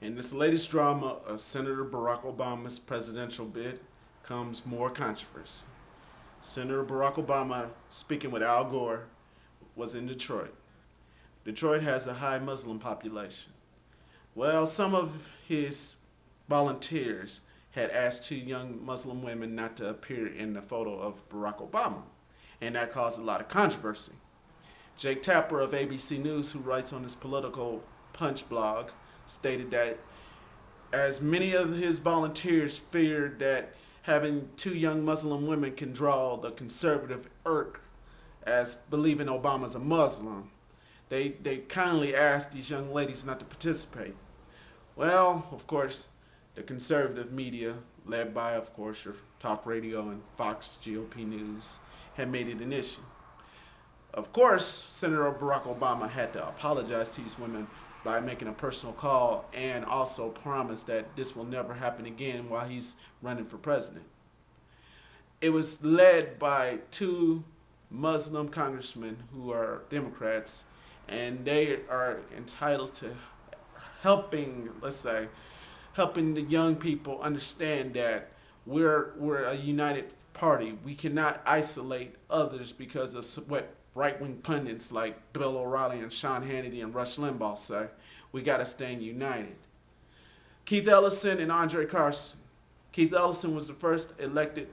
In this latest drama of Senator Barack Obama's presidential bid comes more controversy. Senator Barack Obama, speaking with Al Gore, was in Detroit. Detroit has a high Muslim population. Well, some of his volunteers had asked two young Muslim women not to appear in the photo of Barack Obama, and that caused a lot of controversy. Jake Tapper of ABC News, who writes on his political punch blog, stated that as many of his volunteers feared that having two young Muslim women can draw the conservative irk as believing Obama's a Muslim, they kindly asked these young ladies not to participate. Well, of course, the conservative media, led by, of course, your talk radio and Fox GOP News, had made it an issue. Of course, Senator Barack Obama had to apologize to these women by making a personal call and also promise that this will never happen again while he's running for president. It was led by two Muslim congressmen who are Democrats, and they are entitled to helping, let's say, helping the young people understand that we're a united party. We cannot isolate others because of what right-wing pundits like Bill O'Reilly and Sean Hannity and Rush Limbaugh say. We got to stay united. Keith Ellison and Andre Carson. Keith Ellison was the first elected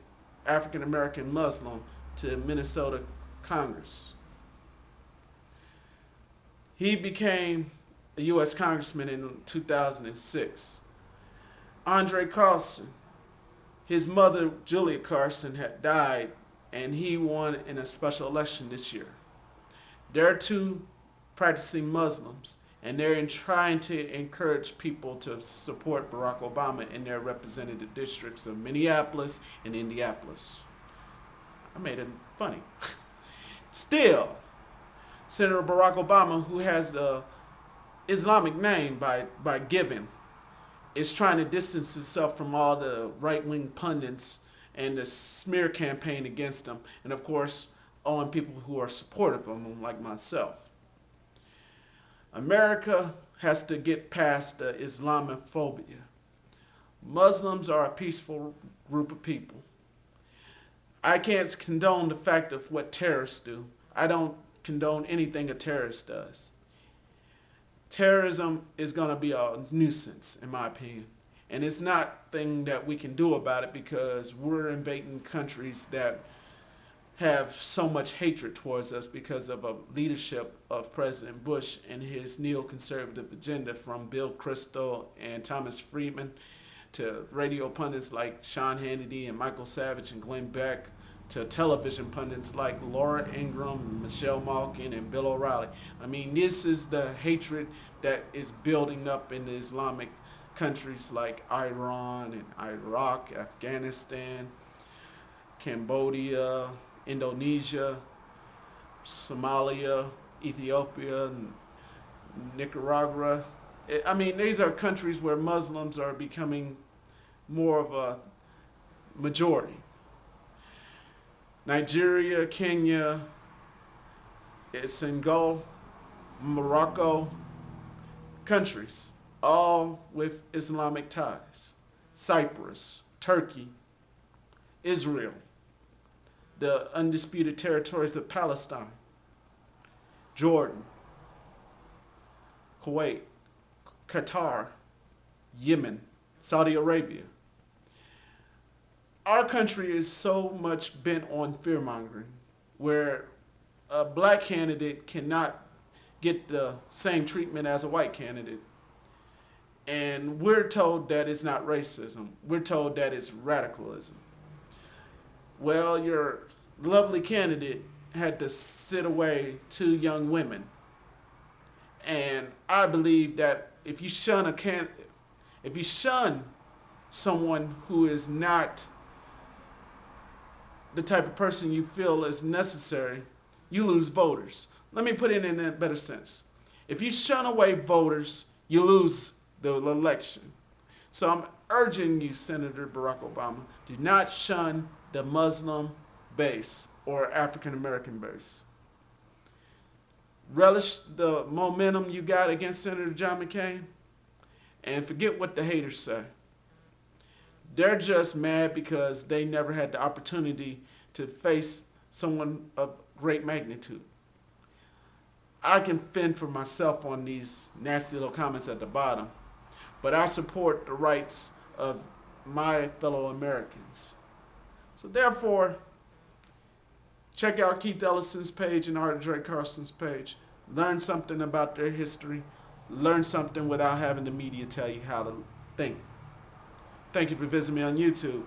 African-American Muslim to Minnesota Congress. He became a U.S. Congressman in 2006. Andre Carson, his mother, Julia Carson, had died, and he won in a special election this year. They're two practicing Muslims, and they're trying to encourage people to support Barack Obama in their representative districts of Minneapolis and Indianapolis. I made it funny. Still, Senator Barack Obama, who has the Islamic name by giving, is trying to distance himself from all the right-wing pundits and the smear campaign against him, and of course, on people who are supportive of him, like myself. America has to get past the Islamophobia. Muslims are a peaceful group of people. I can't condone the fact of what terrorists do. I don't condone anything a terrorist does. Terrorism is going to be a nuisance, in my opinion. And it's not a thing that we can do about it because we're invading countries that have so much hatred towards us because of a leadership of President Bush and his neoconservative agenda, from Bill Kristol and Thomas Friedman to radio pundits like Sean Hannity and Michael Savage and Glenn Beck, to television pundits like Laura Ingraham, Michelle Malkin, and Bill O'Reilly. I mean, this is the hatred that is building up in the Islamic countries like Iran and Iraq, Afghanistan, Cambodia, Indonesia, Somalia, Ethiopia, Nicaragua. I mean, these are countries where Muslims are becoming more of a majority. Nigeria, Kenya, Senegal, Morocco, countries, all with Islamic ties. Cyprus, Turkey, Israel, the undisputed territories of Palestine, Jordan, Kuwait, Qatar, Yemen, Saudi Arabia. Our country is so much bent on fear-mongering, where a black candidate cannot get the same treatment as a white candidate. And we're told that it's not racism. We're told that it's radicalism. Well, your lovely candidate had to sit away two young women. And I believe that if you shun someone who is not the type of person you feel is necessary, you lose voters. Let me put it in a better sense. If you shun away voters, you lose the election. So I'm urging you, Senator Barack Obama, do not shun the Muslim base or African American base. Relish the momentum you got against Senator John McCain And forget what the haters say. They're just mad because they never had the opportunity to face someone of great magnitude. I can fend for myself on these nasty little comments at the bottom, but I support the rights of my fellow Americans. So therefore, check out Keith Ellison's page and Art Drake Carson's page. Learn something about their history. Learn something without having the media tell you how to think. Thank you for visiting me on YouTube.